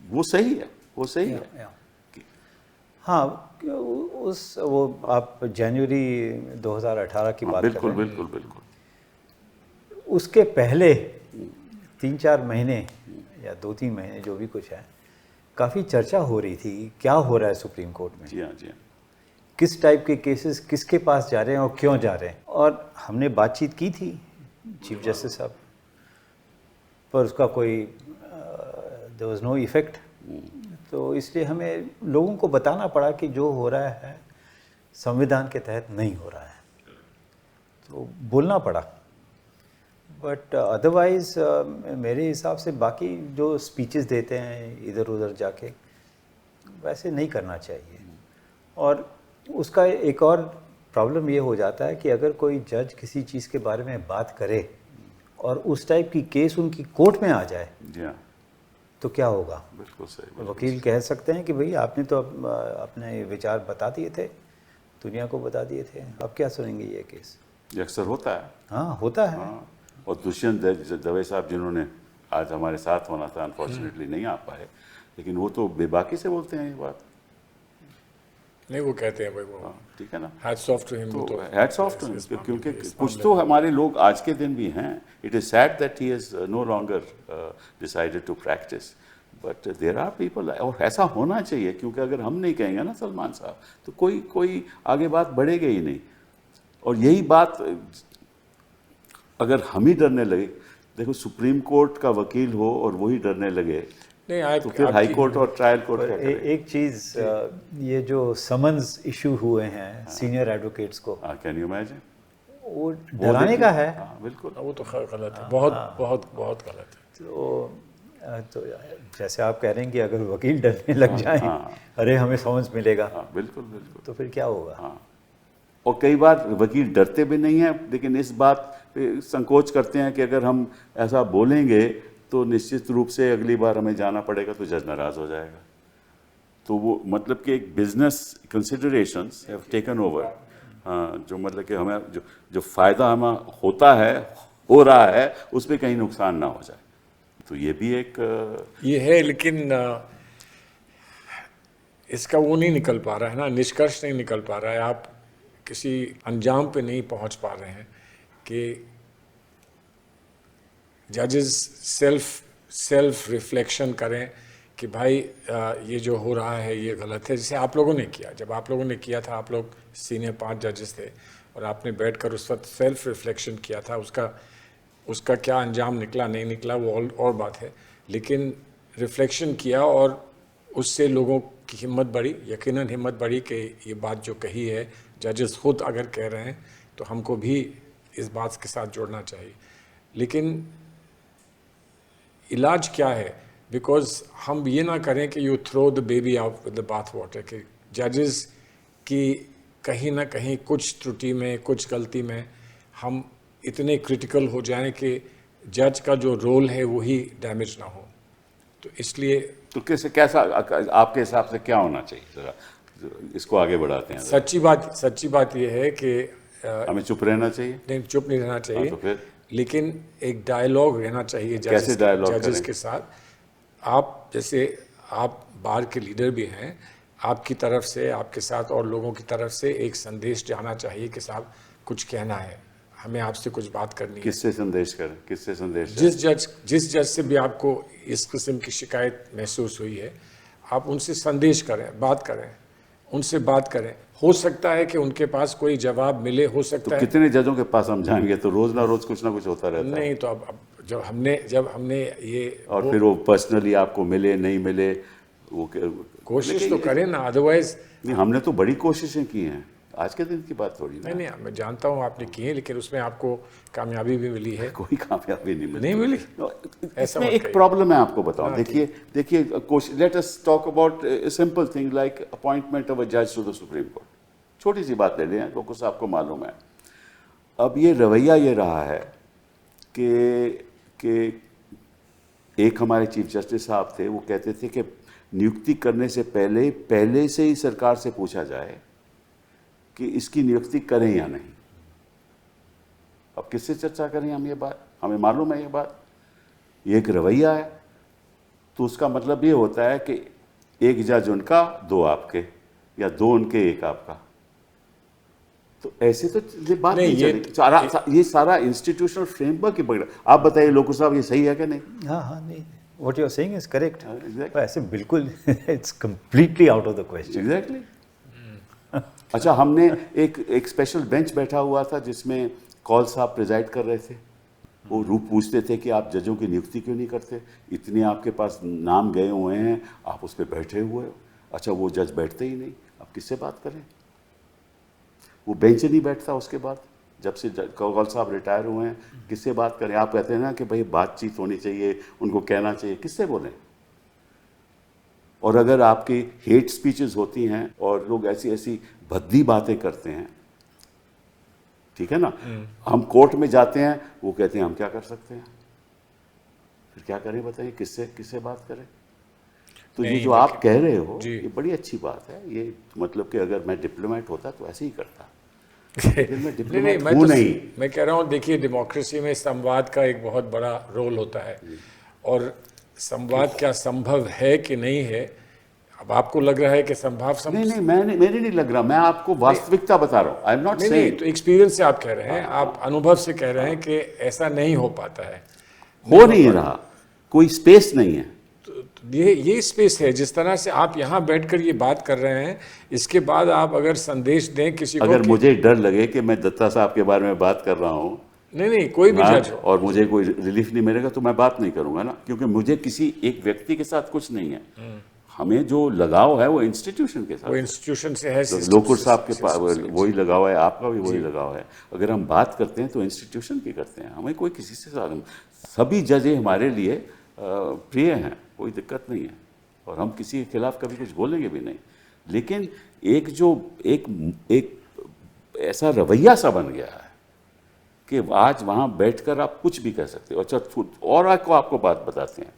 वो सही है, वो सही है। हाँ, वो आप जनवरी 2018 की बात कर रहे हैं। बिल्कुल। उसके पहले 3-4 महीने या 2-3 महीने जो भी कुछ है, काफ़ी चर्चा हो रही थी क्या हो रहा है सुप्रीम कोर्ट में, जी हाँ, जी हाँ। किस टाइप के केसेस किसके पास जा रहे हैं और क्यों जा रहे हैं। और हमने बातचीत की थी चीफ जस्टिस साहब, पर उसका कोई देयर वाज नो इफेक्ट। तो इसलिए हमें लोगों को बताना पड़ा कि जो हो रहा है संविधान के तहत नहीं हो रहा है, तो बोलना पड़ा। बट अदरवाइज मेरे हिसाब से बाकी जो स्पीचेस देते हैं इधर उधर जाके, वैसे नहीं करना चाहिए। और उसका एक और प्रॉब्लम ये हो जाता है कि अगर कोई जज किसी चीज़ के बारे में बात करे और उस टाइप की केस उनकी कोर्ट में आ जाए, जी हाँ, तो क्या होगा। बिल्कुल सही, बिल्कुल वकील कह सकते हैं कि भाई आपने तो अपने विचार बता दिए थे, दुनिया को बता दिए थे, अब क्या सुनेंगे ये केस। ये अक्सर होता है। हाँ होता है। हाँ, और दुष्यंत दवे साहब जिन्होंने आज हमारे साथ होना था, अनफॉर्चुनेटली नहीं आ पाए, लेकिन वो तो बेबाकी से बोलते हैं ये बात। नहीं, वो कहते हैं भाई वो हाँ, ठीक है ना, हैट्स ऑफ टू हिम। तो हैट्स ऑफ टू हिम, क्योंकि कुछ तो हमारे लोग आज के दिन भी हैं। It is sad that he is no longer decided to practise, but there are people, और ऐसा होना चाहिए, क्योंकि अगर हम नहीं कहेंगे ना सलमान साहब, तो कोई आगे बात बढ़ेगी ही नहीं। और यही बात अगर हम ही डरने लगे, देखो सुप्रीम कोर्ट का वकील हो और वही डरने लगे, नहीं तो फिर हाई कोर्ट और ट्रायल कोर्ट क्या करें? एक चीज़, ये जो समन्स इशू हुए हैं सीनियर एडवोकेट्स को, कैन यू इमेजिन, वो डराने का है। हाँ बिल्कुल, वो तो गलत है, बहुत बहुत बहुत गलत है। तो जैसे आप कह रहे हैं कि अगर वकील डरने लग जाएं, अरे हमें समझ मिलेगा, हाँ बिल्कुल बिल्कुल, तो फिर क्या होगा। हाँ, और कई बार वकील डरते भी नहीं हैं, लेकिन इस बात पे संकोच करते हैं कि अगर हम ऐसा बोलेंगे तो निश्चित रूप से अगली बार हमें जाना पड़ेगा तो जज नाराज हो जाएगा। तो वो मतलब कि एक business considerations have taken over. हाँ, जो मतलब कि हमें जो फ़ायदा हमें होता है, हो रहा है, उस पर कहीं नुकसान ना हो जाए। तो ये भी एक ये है, लेकिन इसका वो नहीं निकल पा रहा है ना, निष्कर्ष नहीं निकल पा रहा है। आप किसी अंजाम पे नहीं पहुंच पा रहे हैं कि जजेस सेल्फ रिफ्लेक्शन करें कि भाई ये जो हो रहा है ये गलत है। जैसे आप लोगों ने किया, जब आप लोगों ने किया था, आप लोग सीनियर 5 जजेस थे और आपने बैठकर उस वक्त सेल्फ रिफ्लेक्शन किया था। उसका क्या अंजाम निकला नहीं निकला वो और बात है, लेकिन रिफ्लेक्शन किया और उससे लोगों की हिम्मत बढ़ी, यकीनन हिम्मत बढ़ी कि ये बात जो कही है जजेस खुद अगर कह रहे हैं तो हमको भी इस बात के साथ जोड़ना चाहिए। लेकिन इलाज क्या है? बिकॉज हम ये ना करें कि you throw the baby out with the bath water, कि जजेस की कहीं ना कहीं कुछ त्रुटि में, कुछ गलती में हम इतने क्रिटिकल हो जाएं कि जज का जो रोल है वही डैमेज ना हो। तो इसलिए तो कैसा आपके हिसाब से क्या होना चाहिए, जरा इसको आगे बढ़ाते हैं। सच्ची बात यह है कि हमें चुप रहना चाहिए? नहीं, चुप नहीं रहना चाहिए। तो फिर लेकिन एक डायलॉग रहना चाहिए कैसे डायलॉग जजेस के साथ। आप जैसे आप बार के लीडर भी हैं, आपकी तरफ से, आपके साथ और लोगों की तरफ से एक संदेश जाना चाहिए कि साहब कुछ कहना है, हमें आपसे कुछ बात करनी है। किससे संदेश करें, किससे संदेश? जिस जज से भी आपको इस किस्म की शिकायत महसूस हुई है, आप उनसे संदेश करें, बात करें, उनसे बात करें। हो सकता है कि उनके पास कोई जवाब मिले, हो सकता है। कितने जजों के पास हम जाएंगे? तो रोज ना रोज कुछ ना कुछ होता रहता है। नहीं, तो अब जब हमने ये और फिर वो पर्सनली आपको मिले नहीं मिले, वो कोशिश तो करें ना, अदरवाइज नहीं। हमने तो बड़ी कोशिशें की हैं, आज के दिन की बात थोड़ी ना। नहीं, मैं जानता हूँ आपने की है, लेकिन उसमें आपको कामयाबी भी मिली है। कोई कामयाबी नहीं मिली। नहीं मिली? इसमें एक प्रॉब्लम है, आपको बताऊं। देखिए let us talk about simple thing like appointment of a जज टू द सुप्रीम कोर्ट। छोटी सी बात ले लें, कुछ आपको मालूम है। अब ये रवैया ये रहा है कि एक हमारे चीफ जस्टिस साहब थे, वो कहते थे कि नियुक्ति करने से पहले से ही सरकार से पूछा जाए कि इसकी नियुक्ति करें या नहीं। अब किससे चर्चा करें हम ये बात? हमें मालूम है ये बात, ये एक रवैया है। तो उसका मतलब ये होता है कि एक जज उनका, 2 आपके, या 2 उनके 1 आपका। तो ऐसे तो ये बात नहीं चलेगी। ये सारा इंस्टीट्यूशनल फ्रेमवर्क ही पकड़ा। आप बताइए लोकू साहब, ये सही है कि नहीं? हाँ नहीं, what you are saying is correct. exactly. ऐसे बिल्कुल it's completely out of the question. Exactly. अच्छा, हमने एक स्पेशल बेंच बैठा हुआ था जिसमें कौल साहब प्रिजाइड कर रहे थे। वो रूप पूछते थे कि आप जजों की नियुक्ति क्यों नहीं करते, इतने आपके पास नाम गए हुए हैं, आप उस पर बैठे हुए हो। अच्छा, वो जज बैठते ही नहीं, आप किससे बात करें? वो बेंच नहीं बैठता उसके बाद, जब से कौल साहब रिटायर हुए हैं, किससे बात करें? आप कहते हैं ना कि भाई बातचीत होनी चाहिए, उनको कहना चाहिए, किससे बोलें? और अगर आपकी हेट स्पीचेस होती हैं और लोग ऐसी ऐसी भद्दी बातें करते हैं, ठीक है ना, हम कोर्ट में जाते हैं, वो कहते हैं हम क्या कर सकते हैं, फिर क्या करें बताइए, किससे बात करें? तो ये जो आप कह रहे हो ये बड़ी अच्छी बात है। ये मतलब कि अगर मैं डिप्लोमेट होता तो ऐसे ही करता, लेकिन मैं डिप्लोमेट हूं नहीं। मैं कह रहा हूँ, देखिए डेमोक्रेसी में संवाद का एक बहुत बड़ा रोल होता है, और संवाद क्या संभव है कि नहीं है, अब आपको लग रहा है कि संभव नहीं, मेरे नहीं लग रहा, मैं आपको वास्तविकता बता रहा हूँ। आई एम नॉट सेइंग, तो एक्सपीरियंस से आप कह रहे हैं, आप अनुभव से कह रहे हैं कि ऐसा नहीं हो पाता है, हो नहीं रहा, कोई स्पेस नहीं है। ये स्पेस है। जिस तरह से आप यहाँ बैठकर ये बात कर रहे हैं, इसके बाद आप अगर संदेश दें किसी को, अगर मुझे डर लगे कि मैं दत्ता साहब के बारे में बात कर रहा हूँ, नहीं कोई भी जज हो, और मुझे कोई रिलीफ नहीं मिलेगा, तो मैं बात नहीं करूंगा ना, क्योंकि मुझे किसी एक व्यक्ति के साथ कुछ नहीं है। हमें जो लगाव है वो इंस्टीट्यूशन के साथ, वो इंस्टीट्यूशन से है। लोकुर साहब के पास वही लगाव है, आपका भी वही लगाव है। अगर हम बात करते हैं तो इंस्टीट्यूशन की करते हैं, हमें कोई किसी से सभी जज हमारे लिए प्रिय हैं, कोई दिक्कत नहीं है, और हम किसी के खिलाफ कभी कुछ बोलेंगे भी नहीं। लेकिन एक ऐसा रवैया सा बन गया है कि आज वहाँ बैठकर आप कुछ भी कह सकते हो। अच्छा, और आपको बात बताते हैं,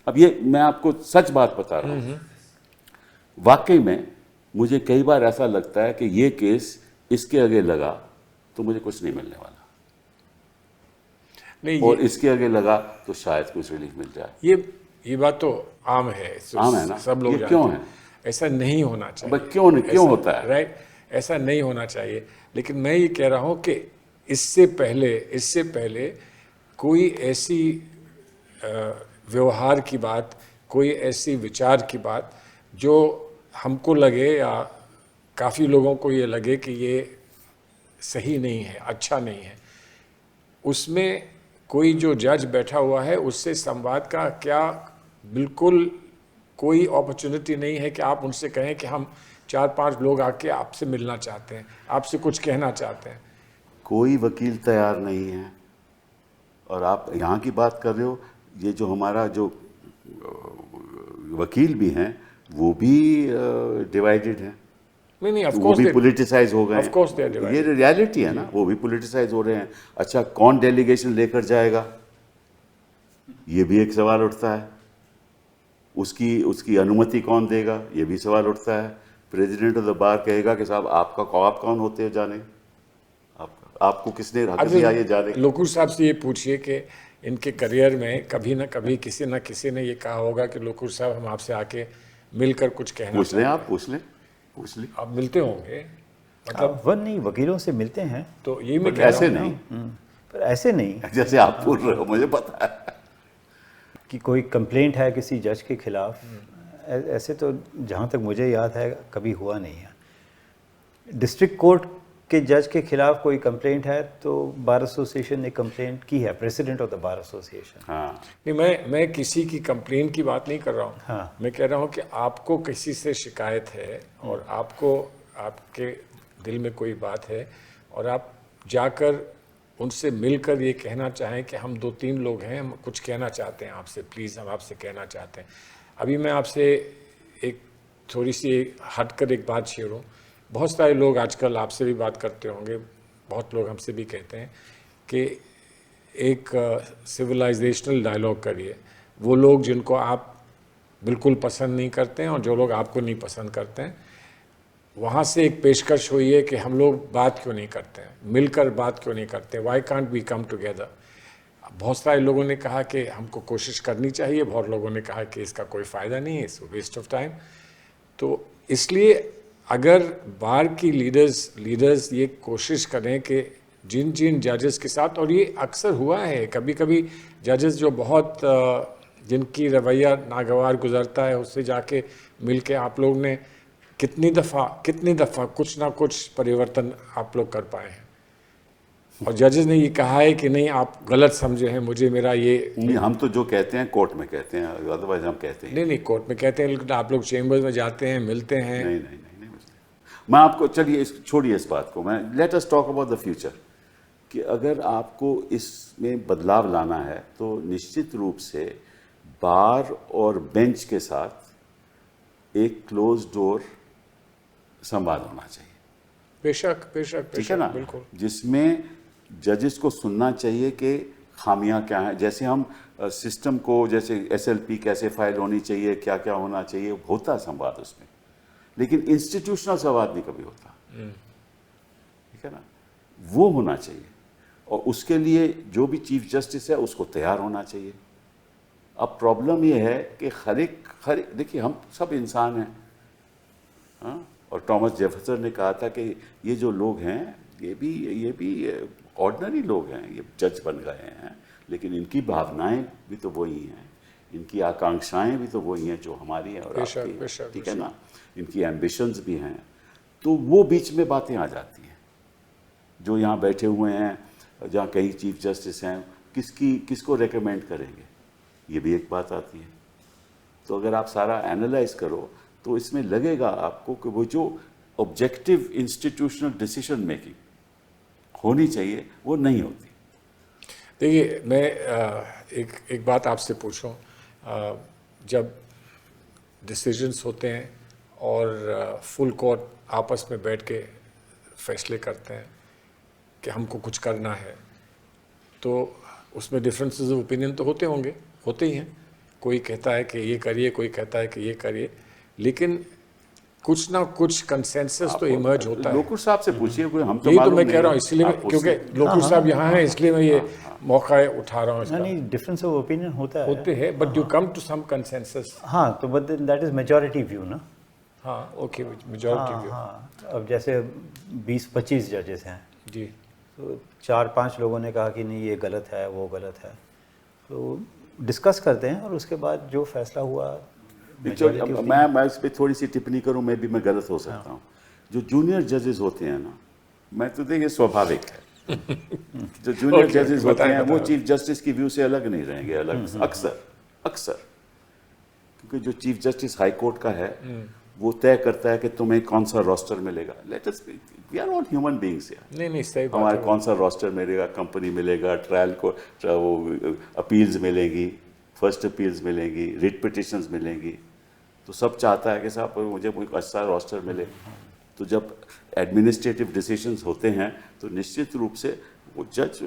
अब ये मैं आपको सच बात बता रहा हूँ, वाकई में मुझे कई बार ऐसा लगता है कि ये केस इसके आगे लगा तो मुझे कुछ नहीं मिलने वाला, नहीं, और इसके आगे लगा तो शायद कुछ रिलीफ मिल जाए। ये बात तो आम है, आम है ना, सब लोग ये क्यों है? ऐसा नहीं होना चाहिए। क्यों होता है? राइट, ऐसा नहीं होना चाहिए। लेकिन मैं ये कह रहा हूँ कि इससे पहले कोई ऐसी व्यवहार की बात, कोई ऐसी विचार की बात जो हमको लगे या काफ़ी लोगों को ये लगे कि ये सही नहीं है, अच्छा नहीं है, उसमें कोई जो जज बैठा हुआ है उससे संवाद का क्या बिल्कुल कोई अपॉर्चुनिटी नहीं है कि आप उनसे कहें कि हम 4-5 लोग आके आपसे मिलना चाहते हैं, आपसे कुछ कहना चाहते हैं। कोई वकील तैयार नहीं है। और आप यहाँ की बात कर रहे हो, ये जो हमारा जो वकील भी हैं वो भी डिवाइडेड हैं। नहीं, वो भी पोलिटिसाइज हो गए हैं, ये रियलिटी है ना, वो भी पोलिटिसाइज हो रहे हैं। अच्छा, कौन डेलीगेशन लेकर जाएगा, ये भी एक सवाल उठता है। उसकी अनुमति कौन देगा, ये भी सवाल उठता है। प्रेसिडेंट ऑफ द बार कहेगा कि साहब आप कौन होते हो जाने, आपको किसने हक दिया ये जाने। लोकुर साहब से ये पूछिए कि इनके करियर में कभी ना कभी किसी न किसी ने ये कहा होगा कि लोकुर साहब हम आपसे आके मिलकर कुछ कहना। पूछ लें, आप पूछ लें। आप मिलते होंगे, मतलब वन नहीं, वकीलों से मिलते हैं, तो ये मैं ऐसे नहीं, पर ऐसे नहीं जैसे आप बोल रहे हो, मुझे पता है कि कोई कंप्लेंट है किसी जज के खिलाफ, ऐसे तो जहाँ तक मुझे याद है कभी हुआ नहीं है। डिस्ट्रिक्ट कोर्ट के जज के खिलाफ कोई कंप्लेंट है तो बार एसोसिएशन ने कंप्लेंट की है, president of the bar association. हाँ, नहीं, मैं किसी की कंप्लेंट की बात नहीं कर रहा हूँ। हाँ, मैं कह रहा हूँ कि आपको किसी से शिकायत है और आपके दिल में कोई बात है और आप जाकर उनसे मिलकर ये कहना चाहें कि हम 2-3 लोग हैं, हम कुछ कहना चाहते हैं आपसे, प्लीज़ हम आपसे कहना चाहते हैं। अभी मैं आपसे एक थोड़ी सी हटकर एक बात शेयर हूँ। बहुत सारे लोग आजकल आपसे भी बात करते होंगे, बहुत लोग हमसे भी कहते हैं कि एक सिविलाइजेशनल डायलॉग करिए। वो लोग जिनको आप बिल्कुल पसंद नहीं करते हैं और जो लोग आपको नहीं पसंद करते हैं, वहाँ से एक पेशकश हुई है कि हम लोग बात क्यों नहीं करते हैं, मिलकर बात क्यों नहीं करते, why can't we come together. बहुत सारे लोगों ने कहा कि हमको कोशिश करनी चाहिए, बहुत लोगों ने कहा कि इसका कोई फ़ायदा नहीं है, इट्स वेस्ट ऑफ टाइम। तो इसलिए अगर बार की लीडर्स ये कोशिश करें कि जिन जजेस के साथ, और ये अक्सर हुआ है, कभी कभी जजेस जो बहुत जिनकी रवैया नागवार गुजरता है, उससे जाके मिल के आप लोग ने कितनी दफ़ा कुछ ना कुछ परिवर्तन आप लोग कर पाए हैं। और जजेस ने ये कहा है कि नहीं आप गलत समझे हैं, मुझे मेरा ये नहीं, हम तो जो कहते हैं कोर्ट में कहते हैं, अदरवाइज हम कहते हैं नहीं कोर्ट में कहते हैं, लेकिन आप लोग चेम्बर्स में जाते हैं, मिलते हैं। नहीं मिलते। मैं आपको, चलिए छोड़िए इस बात को, मैं let us talk about the future, कि अगर आपको इसमें बदलाव लाना है तो निश्चित रूप से बार और बेंच के साथ एक क्लोज डोर संवाद होना चाहिए। बेशक ठीक है ना, बिल्कुल। जिसमें जजेस को सुनना चाहिए कि खामियां क्या हैं। जैसे हम सिस्टम को, जैसे एसएलपी कैसे फाइल होनी चाहिए, क्या क्या होना चाहिए, होता संवाद उसमें, लेकिन इंस्टीट्यूशनल संवाद नहीं कभी होता। ठीक है ना, वो होना चाहिए। और उसके लिए जो भी चीफ जस्टिस है उसको तैयार होना चाहिए। अब प्रॉब्लम ये है कि हर एक देखिए, हम सब इंसान हैं, हाँ? और टॉमस जेफरसन ने कहा था कि ये जो लोग हैं ये भी ऑर्डिनरी लोग हैं, ये जज बन गए हैं, लेकिन इनकी भावनाएं भी तो वही हैं, इनकी आकांक्षाएं भी तो वही हैं जो हमारी हैं और आपकी। ठीक है ना, इनकी एम्बिशंस भी हैं। तो वो बीच में बातें आ जाती हैं। जो यहाँ बैठे हुए हैं, जहाँ कई चीफ जस्टिस हैं, किसको रेकमेंड करेंगे, ये भी एक बात आती है। तो अगर आप सारा एनालाइज करो तो इसमें लगेगा आपको कि वो जो ऑब्जेक्टिव इंस्टीट्यूशनल डिसीजन मेकिंग होनी चाहिए वो नहीं होती। देखिए, मैं एक बात आपसे पूछूं, जब डिसीजंस होते हैं और फुल कोर्ट आपस में बैठ के फैसले करते हैं कि हमको कुछ करना है, तो उसमें डिफरेंसेस ऑफ ओपिनियन तो होते ही हैं। कोई कहता है कि ये करिए, कोई कहता है कि ये करिए, लेकिन कुछ ना कुछ कंसेंसस तो इमर्ज होता है। लोकुर साहब से पूछिए, कोई हम तो यही तो मालूम मैं नहीं कह रहा हूँ, है। इसलिए आप क्योंकि पूछिए। लोकुर साहब यहाँ हैं, इसलिए मैं ये मौका उठा रहा हूँ इसका। नहीं, डिफरेंस ऑफ ओपिनियन होते हैं, but you come to some consensus. हाँ, तो but that is majority view ना। हाँ, ओके, मेजॉरिटी व्यू। हाँ, अब जैसे 20-25 जजेस हैं जी, तो 4-5 लोगों ने कहा कि नहीं ये गलत है, वो गलत है, तो डिस्कस करते हैं और उसके बाद जो फैसला हुआ मैं इस पर थोड़ी सी टिप्पणी करूं, मैं गलत हो सकता हूं। जो जूनियर जजेस होते हैं ना, मैं तो देखिए स्वाभाविक है जो जूनियर जजेस होते हैं वो चीफ जस्टिस की व्यू से अलग नहीं रहेंगे, अलग अक्सर क्योंकि जो चीफ जस्टिस हाई कोर्ट का है वो तय करता है कि तुम्हें कौन सा रोस्टर मिलेगा। Let us, we are all human beings यार। नहीं सही बात हमारे है। कौन सा रोस्टर मिलेगा, कंपनी मिलेगा, ट्रायल को वो अपील्स मिलेंगी, फर्स्ट अपील्स मिलेंगी, रिट पिटिशंस मिलेंगी। तो सब चाहता है कि साहब मुझे कोई अच्छा रोस्टर मिले। तो जब एडमिनिस्ट्रेटिव डिसीजंस होते हैं तो निश्चित रूप से वो जज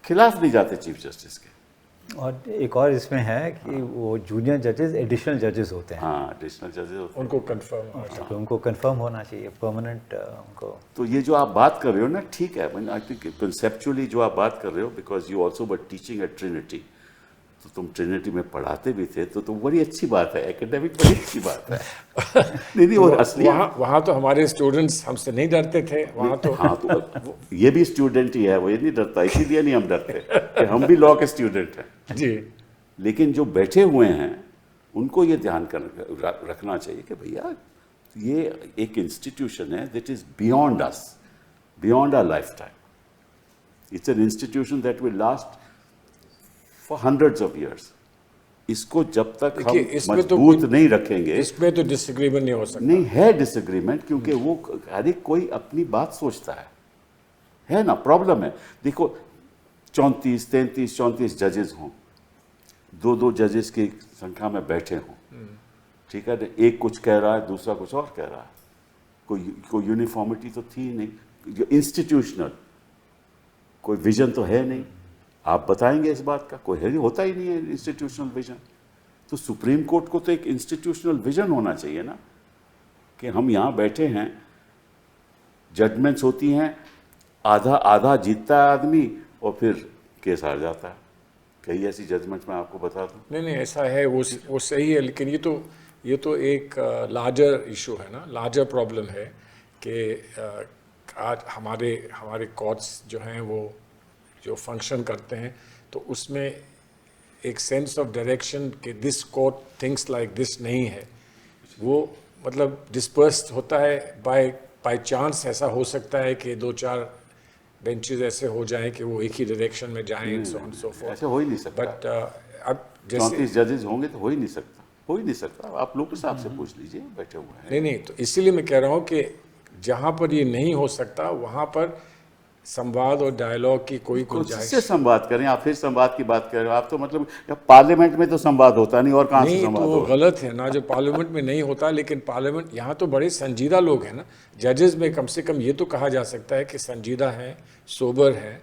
खिलाफ नहीं जाते चीफ जस्टिस के। और एक और इसमें है कि वो जूनियर जजेस एडिशनल जजेस होते हैं। हाँ, एडिशनल जजेस होते हैं, उनको कंफर्म, तो उनको कंफर्म होना चाहिए परमानेंट उनको। तो ये जो आप बात कर रहे हो ना, ठीक है, आई थिंक कंसेप्चुअली जो आप बात कर रहे हो, because you also were teaching eight Trinity, तो तुम ट्रिनिटी में पढ़ाते भी थे, तो बड़ी अच्छी बात है, एकेडमिक बड़ी अच्छी बात है। नहीं और असली वहाँ तो हमारे स्टूडेंट्स हमसे नहीं डरते थे वहाँ तो। हाँ, तो ये भी स्टूडेंट ही है, वो ये नहीं डरता, इसीलिए नहीं हम डरते कि हम भी लॉ के स्टूडेंट हैं जी। लेकिन जो बैठे हुए हैं उनको ये ध्यान रखना चाहिए कि भैया ये एक इंस्टीट्यूशन है that is beyond us, beyond our lifetime. It's an institution that will last for hundreds of years. इसको जब तक हम मजबूत नहीं रखेंगे, इसमें तो डिसएग्रीमेंट नहीं हो सकता। नहीं है डिसएग्रीमेंट, क्योंकि वो हर एक कोई अपनी बात सोचता है ना। प्रॉब्लम है, देखो 34, 33, 34 जजेस हों, दो जजेस की संख्या में बैठे हों, ठीक है, एक कुछ कह रहा है, दूसरा कुछ और कह रहा है, कोई यूनिफॉर्मिटी तो थी नहीं, इंस्टीट्यूशनल कोई विजन तो है नहीं। आप बताएंगे इस बात का, कोई है, होता ही नहीं है इंस्टीट्यूशनल विजन। तो सुप्रीम कोर्ट को तो एक इंस्टीट्यूशनल विजन होना चाहिए ना, कि हम यहाँ बैठे हैं, जजमेंट्स होती हैं, आधा जीतता है आदमी और फिर केस हार जाता है। कई ऐसी जजमेंट्स मैं आपको बता दूं। नहीं ऐसा है, वो सही है, लेकिन ये तो एक लार्जर इशू है ना, लार्जर प्रॉब्लम है कि आज हमारे कोर्ट्स जो हैं वो जो फंक्शन करते हैं, तो उसमें एक सेंस ऑफ डायरेक्शन कि this court things like this नहीं है, वो मतलब डिस्पर्स होता है बाय चांस। ऐसा हो सकता है कि 2-4 बेंचेस ऐसे हो जाएं कि वो एक ही डायरेक्शन में जाएं, सो ऑन सो फोर्थ। ऐसे हो ही नहीं सकता। बट अब जैसे 34 जजेस होंगे तो हो ही नहीं सकता, हो ही नहीं सकता। आप लोग साहब से पूछ लीजिए, बैठे हुए हैं। नहीं, तो इसीलिए मैं कह रहा हूँ कि जहाँ पर ये नहीं हो सकता वहाँ पर संवाद और डायलॉग की कोई गुंजाइश किससे संवाद करें? आप फिर संवाद की बात कर रहे हो। आप तो मतलब पार्लियामेंट में तो संवाद होता नहीं, और कहाँ से नहीं, तो संवाद वो होगा? गलत है ना, जो पार्लियामेंट में नहीं होता। लेकिन पार्लियामेंट यहाँ तो बड़े संजीदा लोग हैं ना, जजेस में कम से कम ये तो कहा जा सकता है कि संजीदा हैं, सोबर हैं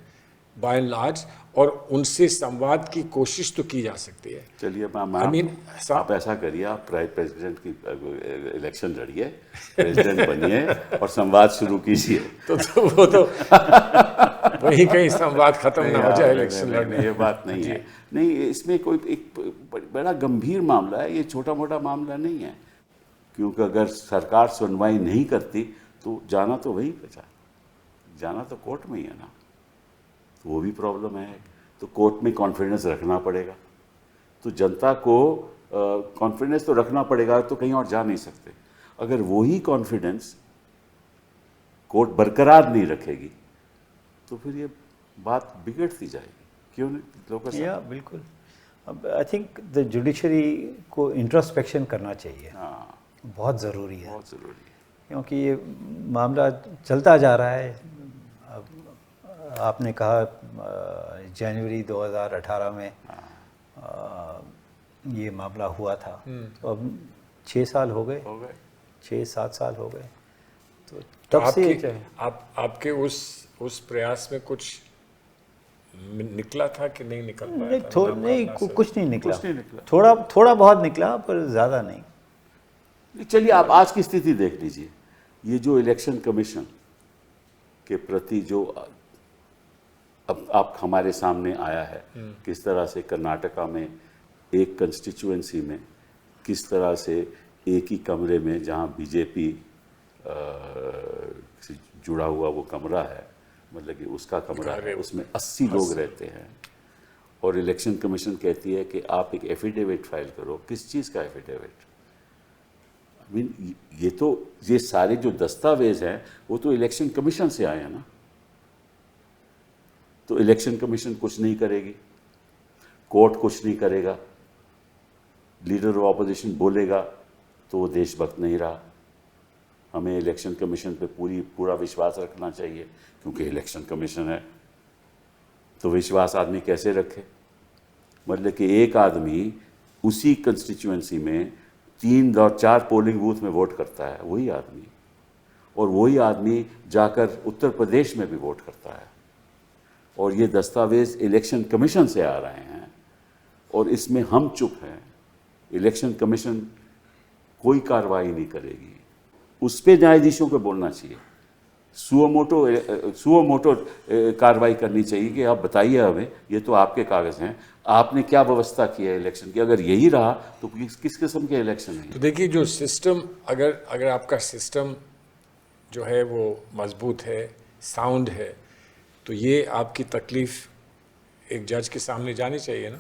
बाय एंड लार्ज, और उनसे संवाद की कोशिश तो की जा सकती है। चलिए मैम, I mean, आप ऐसा करिए, आप प्रेसिडेंट की इलेक्शन लड़िए, प्रेसिडेंट बनिए और संवाद शुरू कीजिए। तो वो तो वही कहीं संवाद खत्म ना हो जाए इलेक्शन लड़ने। ये बात नहीं है। नहीं, इसमें कोई एक बड़ा गंभीर मामला है, ये छोटा मोटा मामला नहीं है। क्योंकि अगर सरकार सुनवाई नहीं करती तो जाना तो वही बचा, जाना तो कोर्ट में ही है ना, तो वो भी प्रॉब्लम है। तो कोर्ट में कॉन्फिडेंस रखना पड़ेगा, तो जनता को कॉन्फिडेंस तो रखना पड़ेगा, तो कहीं और जा नहीं सकते। अगर वही कॉन्फिडेंस कोर्ट बरकरार नहीं रखेगी तो फिर ये बात बिगड़ती जाएगी। क्यों नहीं लोगों से? या बिल्कुल। अब आई थिंक द जुडिशरी को इंट्रोस्पेक्शन करना चाहिए, हाँ, बहुत ज़रूरी है, बहुत ज़रूरी है। क्योंकि ये मामला चलता जा रहा है। अब आपने कहा जनवरी 2018 में ये मामला हुआ था, तो अब 6 साल हो गए, 6-7 साल हो गए। तो तब से आपके उस प्रयास में कुछ निकला था कि नहीं निकल पाया? नहीं, कुछ नहीं निकला। थोड़ा बहुत निकला, पर ज़्यादा नहीं। चलिए, आप आज की स्थिति देख लीजिए। ये जो इलेक्शन कमीशन के प्रति जो अब आप हमारे सामने आया है, किस तरह से कर्नाटका में एक कंस्टिट्यूएंसी में किस तरह से एक ही कमरे में, जहां बीजेपी से जुड़ा हुआ वो कमरा है, मतलब कि उसका कमरा है, उसमें 80 लोग रहते हैं, और इलेक्शन कमीशन कहती है कि आप एक एफिडेविट फाइल करो। किस चीज़ का एफिडेविट? आई मीन, ये सारे जो दस्तावेज हैं वो तो इलेक्शन कमीशन से आए हैं ना। तो इलेक्शन कमीशन कुछ नहीं करेगी, कोर्ट कुछ नहीं करेगा, लीडर ऑफ ऑपोजिशन बोलेगा तो वो देशभक्त नहीं रहा। हमें इलेक्शन कमीशन पे पूरा विश्वास रखना चाहिए, क्योंकि इलेक्शन कमीशन है। तो विश्वास आदमी कैसे रखे? मतलब कि एक आदमी उसी कंस्टिट्यूएंसी में 3 और 4 पोलिंग बूथ में वोट करता है, वही आदमी, और वही आदमी जाकर उत्तर प्रदेश में भी वोट करता है, और ये दस्तावेज इलेक्शन कमीशन से आ रहे हैं, और इसमें हम चुप हैं। इलेक्शन कमीशन कोई कार्रवाई नहीं करेगी। उस पे न्यायाधीशों को बोलना चाहिए, सुओमोटो कार्रवाई करनी चाहिए कि आप बताइए हमें, ये तो आपके कागज़ हैं, आपने क्या व्यवस्था की है इलेक्शन की? अगर यही रहा तो किस किस्म के इलेक्शन हैं? तो देखिए, जो सिस्टम, अगर आपका सिस्टम जो है वो मजबूत है, साउंड है, तो ये आपकी तकलीफ एक जज के सामने जानी चाहिए ना।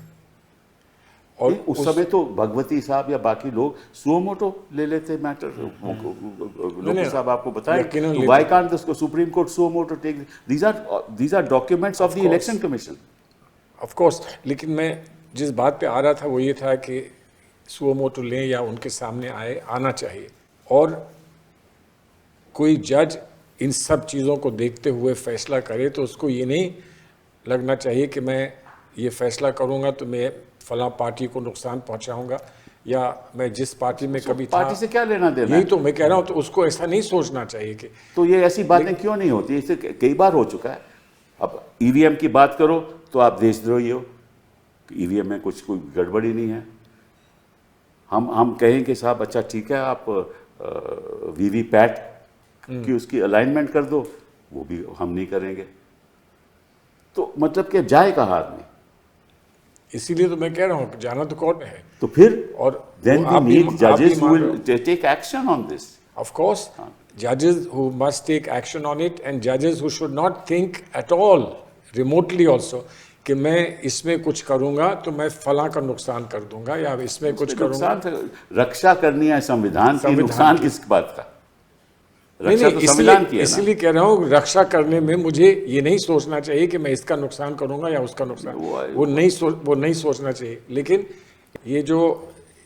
और उस समय तो भगवती साहब या बाकी लोग सुओमोटो ले लेते मैटर। लोग साहब आपको बताएं, why can't the Supreme Court suo motu take? These are documents of the Election Commission. Of course, लेकिन मैं जिस बात पे आ रहा था वो ये था कि सुओमोटो लें या उनके सामने आना चाहिए, और कोई जज इन सब चीज़ों को देखते हुए फैसला करे तो उसको ये नहीं लगना चाहिए कि मैं ये फैसला करूँगा तो मैं फलां पार्टी को नुकसान पहुंचाऊंगा, या मैं जिस पार्टी में कभी पार्टी से क्या लेना देना? यही तो मैं कह रहा हूं। तो उसको ऐसा नहीं सोचना चाहिए कि तो ये ऐसी बातें क्यों नहीं होती? इसे कई बार हो चुका है। अब ईवीएम की बात करो तो आप देशद्रोही हो, ईवीएम में कोई गड़बड़ी नहीं है। हम कहें कि साहब अच्छा ठीक है, आप वीवीपैट की उसकी अलाइनमेंट कर दो, वो भी हम नहीं करेंगे। तो मतलब कि जाए कहाँ आदमी? इसीलिए तो मैं कह रहा हूँ जाना तो कोर्ट में है। तो फिर और then we need judges who will take action on this. Of course, judges who must take action on it, and judges who should not think at all remotely also कि मैं इसमें कुछ करूंगा तो मैं फला का नुकसान कर दूंगा, या इसमें कुछ करूंगा। रक्षा करनी है संविधान की, नुकसान किस बात का? नहीं रक्षा तो संविधान की है ना। इसलिए कह रहा हूँ, रक्षा करने में मुझे ये नहीं सोचना चाहिए कि मैं इसका नुकसान करूंगा या उसका नुकसान, वो नहीं सोचना चाहिए। लेकिन ये जो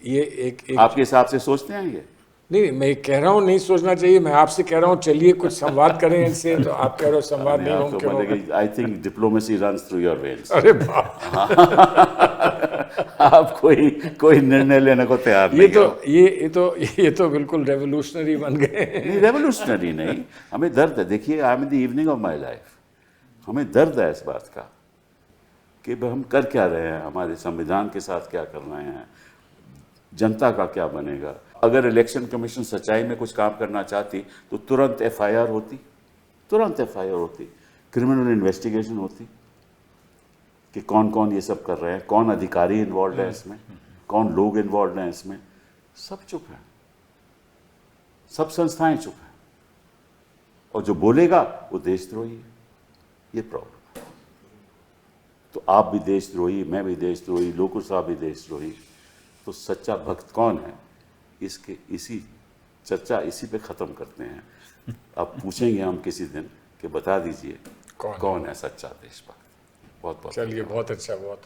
ये एक आपके हिसाब से सोचते हैं ये? नहीं, मैं कह रहा हूँ नहीं सोचना चाहिए। मैं आपसे कह रहा हूँ चलिए कुछ संवाद करें इनसे, तो आप कह रहे हो संवाद नहीं होंगे। I think diplomacy runs through your veins. अरे बाप, आप कोई निर्णय लेने को तैयार नहीं हो। ये तो बिल्कुल रेवोल्यूशनरी बन गए। नहीं, रेवोल्यूशनरी नहीं, हमें दर्द है। देखिए, I am in the evening of my life. हमें दर्द है इस बात का कि हम कर क्या रहे हैं, हमारे संविधान के साथ क्या कर रहे हैं, जनता का क्या बनेगा। अगर इलेक्शन कमीशन सच्चाई में कुछ काम करना चाहती तो तुरंत एफआईआर होती, क्रिमिनल इन्वेस्टिगेशन होती कि कौन कौन ये सब कर रहे हैं, कौन अधिकारी इन्वॉल्व है इसमें, कौन लोग इन्वॉल्व हैं इसमें। सब चुप हैं, सब संस्थाएं चुप हैं, और जो बोलेगा वो देशद्रोही है। ये प्रॉब्लम है। तो आप भी देशद्रोही, मैं भी देशद्रोही, लोकुर साहब भी देशद्रोही। तो सच्चा भक्त कौन है, इसी चर्चा इसी पे ख़त्म करते हैं। अब पूछेंगे हम किसी दिन कि बता दीजिए कौन है सच्चा देशभक्त। बहुत बहुत चलिए, बहुत अच्छा, बहुत